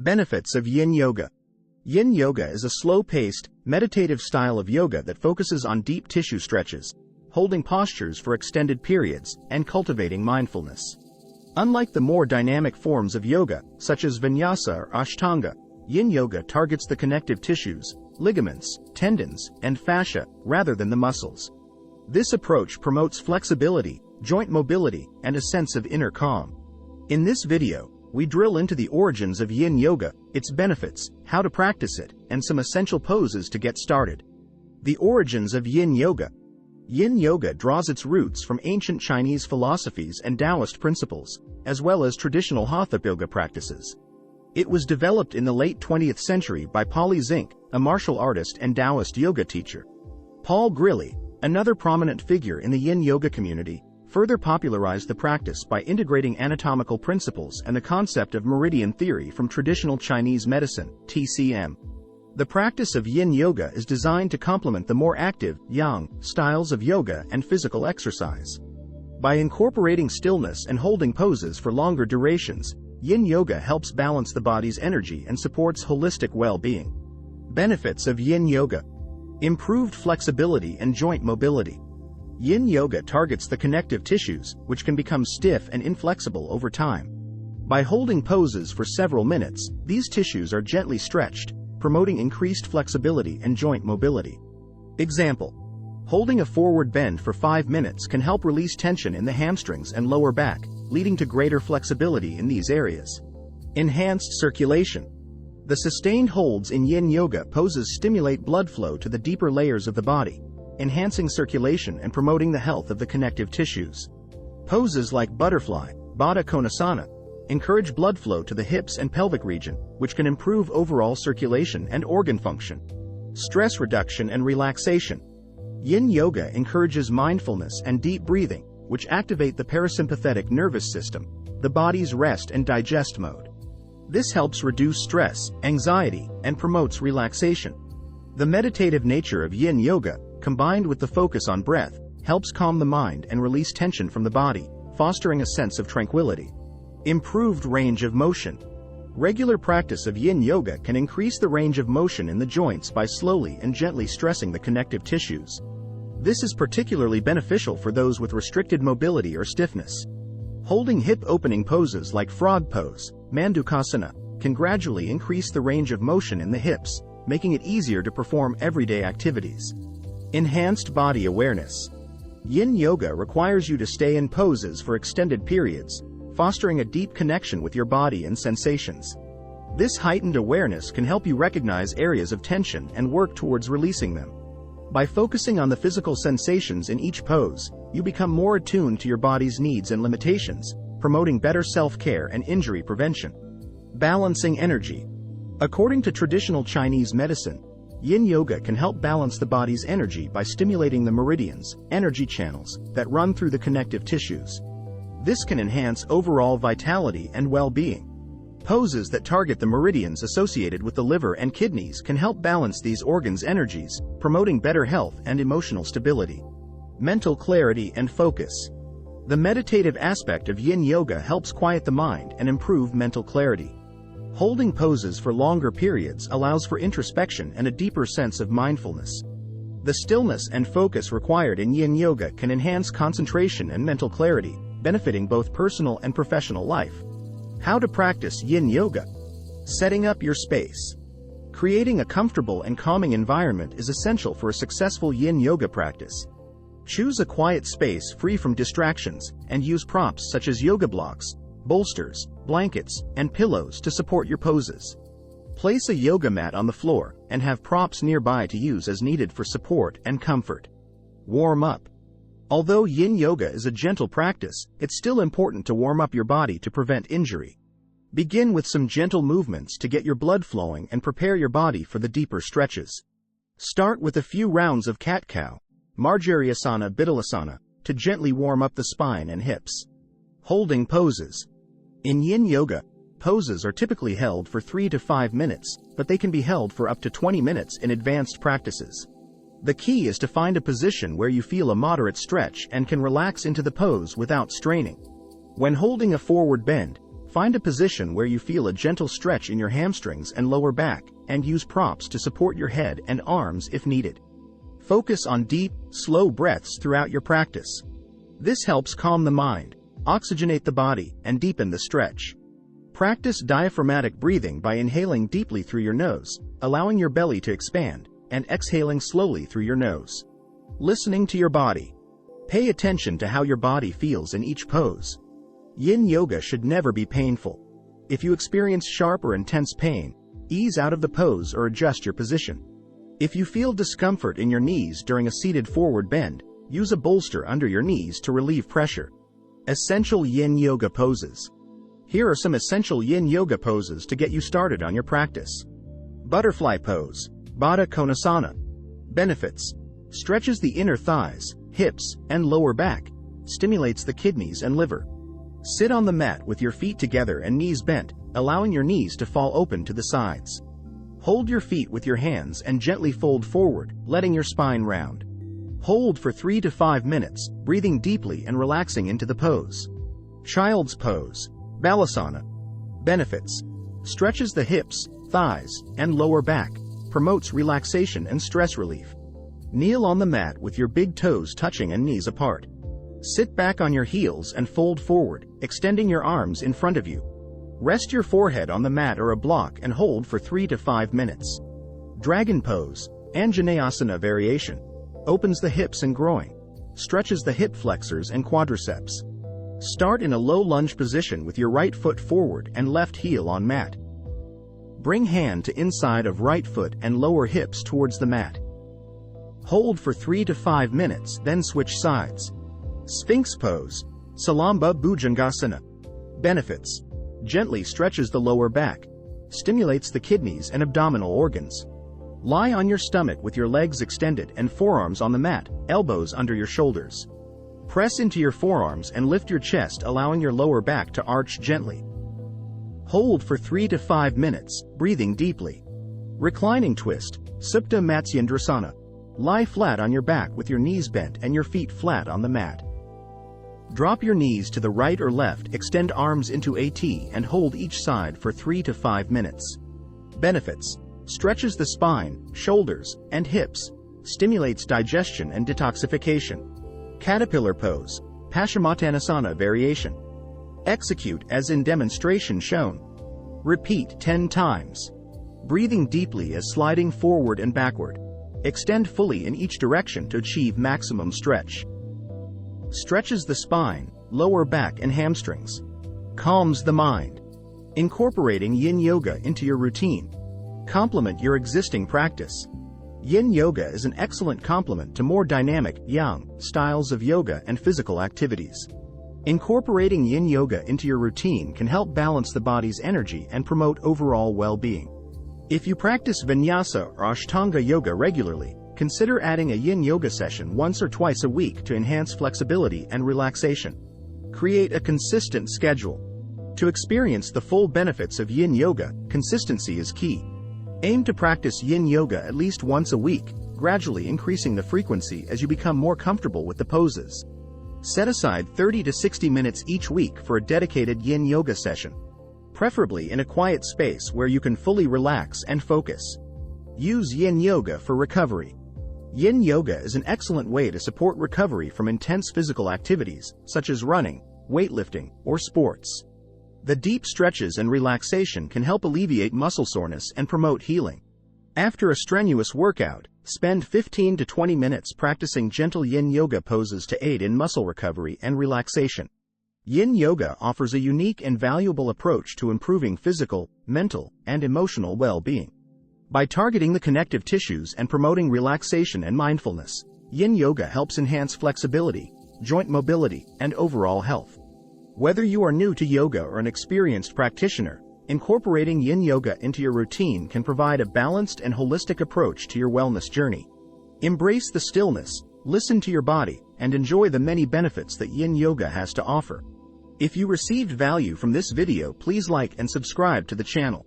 Benefits of Yin Yoga. Yin Yoga is a slow-paced, meditative style of yoga that focuses on deep tissue stretches, holding postures for extended periods, and cultivating mindfulness. Unlike the more dynamic forms of yoga, such as Vinyasa or Ashtanga, Yin Yoga targets the connective tissues, ligaments, tendons, and fascia, rather than the muscles. This approach promotes flexibility, joint mobility, and a sense of inner calm. In this video, we drill into the origins of Yin Yoga, its benefits, how to practice it, and some essential poses to get started. The origins of Yin Yoga. Yin Yoga draws its roots from ancient Chinese philosophies and Taoist principles, as well as traditional Hatha yoga practices. It was developed in the late 20th century by Paul Zink, a martial artist and Taoist yoga teacher. Paul Grilly, another prominent figure in the Yin Yoga community, further popularized the practice by integrating anatomical principles and the concept of meridian theory from traditional Chinese medicine, TCM. The practice of Yin Yoga is designed to complement the more active, Yang, styles of yoga and physical exercise. By incorporating stillness and holding poses for longer durations, Yin Yoga helps balance the body's energy and supports holistic well-being. Benefits of Yin Yoga. Improved flexibility and joint mobility. Yin Yoga targets the connective tissues, which can become stiff and inflexible over time. By holding poses for several minutes, these tissues are gently stretched, promoting increased flexibility and joint mobility. Example: holding a forward bend for 5 minutes can help release tension in the hamstrings and lower back, leading to greater flexibility in these areas. Enhanced circulation. The sustained holds in Yin Yoga poses stimulate blood flow to the deeper layers of the body, enhancing circulation and promoting the health of the connective tissues. Poses like butterfly, Baddha Konasana, encourage blood flow to the hips and pelvic region, which can improve overall circulation and organ function. Stress reduction and relaxation. Yin Yoga encourages mindfulness and deep breathing, which activate the parasympathetic nervous system, the body's rest and digest mode. This helps reduce stress, anxiety, and promotes relaxation. The meditative nature of Yin Yoga, combined with the focus on breath, helps calm the mind and release tension from the body, fostering a sense of tranquility. Improved range of motion. Regular practice of Yin Yoga can increase the range of motion in the joints by slowly and gently stressing the connective tissues. This is particularly beneficial for those with restricted mobility or stiffness. Holding hip-opening poses like frog pose, Mandukasana, can gradually increase the range of motion in the hips, making it easier to perform everyday activities. Enhanced body awareness. Yin Yoga requires you to stay in poses for extended periods, fostering a deep connection with your body and sensations. This heightened awareness can help you recognize areas of tension and work towards releasing them. By focusing on the physical sensations in each pose, you become more attuned to your body's needs and limitations, promoting better self-care and injury prevention. Balancing energy. According to traditional Chinese medicine, Yin Yoga can help balance the body's energy by stimulating the meridians, energy channels, that run through the connective tissues. This can enhance overall vitality and well-being. Poses that target the meridians associated with the liver and kidneys can help balance these organs' energies, promoting better health and emotional stability. Mental clarity and focus. The meditative aspect of Yin Yoga helps quiet the mind and improve mental clarity. Holding poses for longer periods allows for introspection and a deeper sense of mindfulness. The stillness and focus required in Yin Yoga can enhance concentration and mental clarity, benefiting both personal and professional life. How to practice Yin Yoga. Setting up your space. Creating a comfortable and calming environment is essential for a successful Yin Yoga practice. Choose a quiet space free from distractions, and use props such as yoga blocks, bolsters, blankets, and pillows to support your poses. Place a yoga mat on the floor, and have props nearby to use as needed for support and comfort. Warm up. Although Yin Yoga is a gentle practice, it's still important to warm up your body to prevent injury. Begin with some gentle movements to get your blood flowing and prepare your body for the deeper stretches. Start with a few rounds of cat-cow, Marjaryasana Bidhalasana, to gently warm up the spine and hips. Holding poses. In Yin Yoga, poses are typically held for 3 to 5 minutes, but they can be held for up to 20 minutes in advanced practices. The key is to find a position where you feel a moderate stretch and can relax into the pose without straining. When holding a forward bend, Find a position where you feel a gentle stretch in your hamstrings and lower back, and use props to support your head and arms if needed. Focus on deep, slow breaths throughout your practice. This helps calm the mind, oxygenate the body, and deepen the stretch. Practice diaphragmatic breathing by inhaling deeply through your nose, allowing your belly to expand, and exhaling slowly through your nose. Listening to your body. Pay attention to how your body feels in each pose. Yin Yoga should never be painful. If you experience sharp or intense pain, ease out of the pose or adjust your position. If you feel discomfort in your knees during a seated forward bend, use a bolster under your knees to relieve pressure. Essential Yin Yoga poses. Here are some essential Yin Yoga poses to get you started on your practice. Butterfly pose, Baddha Konasana. Benefits: stretches the inner thighs, hips, and lower back, stimulates the kidneys and liver. Sit on the mat with your feet together and knees bent, allowing your knees to fall open to the sides. Hold your feet with your hands and gently fold forward, letting your spine round. Hold for 3 to 5 minutes, breathing deeply and relaxing into the pose. Child's pose, Balasana. Benefits: stretches the hips, thighs, and lower back, promotes relaxation and stress relief. Kneel on the mat with your big toes touching and knees apart. Sit back on your heels and fold forward, extending your arms in front of you. Rest your forehead on the mat or a block and hold for 3 to 5 minutes. Dragon pose, Anjaneyasana variation. Opens the hips and groin. Stretches the hip flexors and quadriceps. Start in a low lunge position with your right foot forward and left heel on mat. Bring hand to inside of right foot and lower hips towards the mat. Hold for 3 to 5 minutes, then switch sides. Sphinx pose, Salamba Bhujangasana. Benefits: gently stretches the lower back, stimulates the kidneys and abdominal organs. Lie on your stomach with your legs extended and forearms on the mat, elbows under your shoulders. Press into your forearms and lift your chest, allowing your lower back to arch gently. Hold for 3 to 5 minutes, breathing deeply. Reclining twist, Supta Matsyendrasana. Lie flat on your back with your knees bent and your feet flat on the mat. Drop your knees to the right or left, extend arms into a T and hold each side for 3 to 5 minutes. Benefits: stretches the spine, shoulders, and hips, stimulates digestion and detoxification. Caterpillar pose, Paschimottanasana variation. Execute as in demonstration shown. Repeat 10 times. Breathing deeply as sliding forward and backward. Extend fully in each direction to achieve maximum stretch. Stretches the spine, lower back and hamstrings. Calms the mind. Incorporating Yin Yoga into your routine. Complement your existing practice. Yin Yoga is an excellent complement to more dynamic, Yang, styles of yoga and physical activities. Incorporating Yin Yoga into your routine can help balance the body's energy and promote overall well-being. If you practice Vinyasa or Ashtanga Yoga regularly, consider adding a Yin Yoga session once or twice a week to enhance flexibility and relaxation. Create a consistent schedule. To experience the full benefits of Yin Yoga, consistency is key. Aim to practice Yin Yoga at least once a week, gradually increasing the frequency as you become more comfortable with the poses. Set aside 30 to 60 minutes each week for a dedicated Yin Yoga session, preferably in a quiet space where you can fully relax and focus. Use Yin Yoga for recovery. Yin Yoga is an excellent way to support recovery from intense physical activities, such as running, weightlifting, or sports. The deep stretches and relaxation can help alleviate muscle soreness and promote healing. After a strenuous workout, spend 15 to 20 minutes practicing gentle Yin Yoga poses to aid in muscle recovery and relaxation. Yin Yoga offers a unique and valuable approach to improving physical, mental, and emotional well-being. By targeting the connective tissues and promoting relaxation and mindfulness, Yin Yoga helps enhance flexibility, joint mobility, and overall health. Whether you are new to yoga or an experienced practitioner, incorporating Yin Yoga into your routine can provide a balanced and holistic approach to your wellness journey. Embrace the stillness, listen to your body, and enjoy the many benefits that Yin Yoga has to offer. If you received value from this video, please like and subscribe to the channel.